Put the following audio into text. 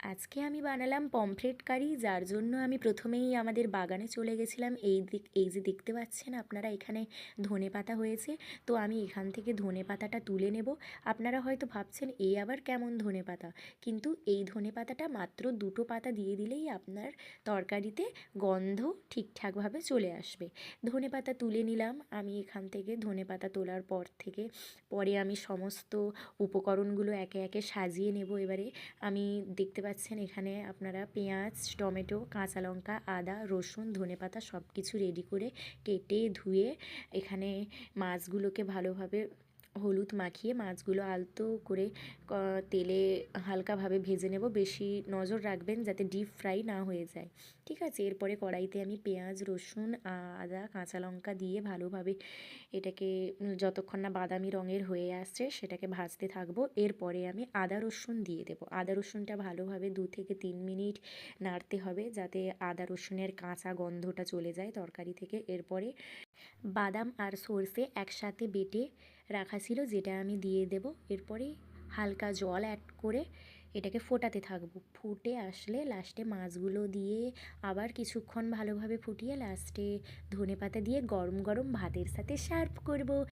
আজকে আমি বানালাম পমফ্রেট কারি, যার জন্য আমি প্রথমেই আমাদের বাগানে চলে গেছিলাম। এই যে দেখতে পাচ্ছেন আপনারা, এখানে ধনেপাতা হয়েছে। তো আমি এখান থেকে ধনেপাতাটা তুলে নেব। আপনারা হয়তো ভাবছেন এই আবার কেমন ধনেপাতা, কিন্তু এই ধনেপাতাটা মাত্র দুটো পাতা দিয়ে দিলেই আপনার তরকারিতে গন্ধ ঠিকঠাকভাবে চলে আসবে। ধনেপাতা তুলে নিলাম আমি এখান থেকে। ধনেপাতা তোলার পরে আমি সমস্ত উপকরণগুলো একে একে সাজিয়ে নেব। এবারে আমি দেখতে পাচ্ছেন এখানে আপনারা পেঁয়াজ, টমেটো, কাঁচা লঙ্কা, আদা, রসুন, ধনেপাতা সব কিছু রেডি করে কেটে ধুয়ে এখানে মাছগুলোকে ভালোভাবে হলুদ মাখিয়ে মাছগুলো আলতো করে তেলে হালকাভাবে ভেজে নেব। বেশি নজর রাখবেন যাতে ডিপ ফ্রাই না হয়ে যায়, ঠিক আছে। এরপরে কড়াইতে আমি পেঁয়াজ, রসুন, আদা, কাঁচা লঙ্কা দিয়ে ভালোভাবে এটাকে যতক্ষণ না বাদামি রঙের হয়ে আসছে সেটাকে ভাজতে থাকবো। এরপরে আমি আদা রসুন দিয়ে দেবো। আদা রসুনটা ভালোভাবে 2 থেকে 3 মিনিট নাড়তে হবে, যাতে আদা রসুনের কাঁচা গন্ধটা চলে যায় তরকারি থেকে। এরপরে বাদাম আর সর্ষে একসাথে বেটে রাখা ছিল, যেটা আমি দিয়ে দেব। এরপরে হালকা জল অ্যাড করে এটাকে ফোটাতে থাকবো। ফুটে আসলে লাস্টে মাছগুলো দিয়ে আবার কিছুক্ষণ ভালোভাবে ফুটিয়ে লাস্টে ধনেপাতা দিয়ে গরম গরম ভাতের সাথে সার্ভ করব।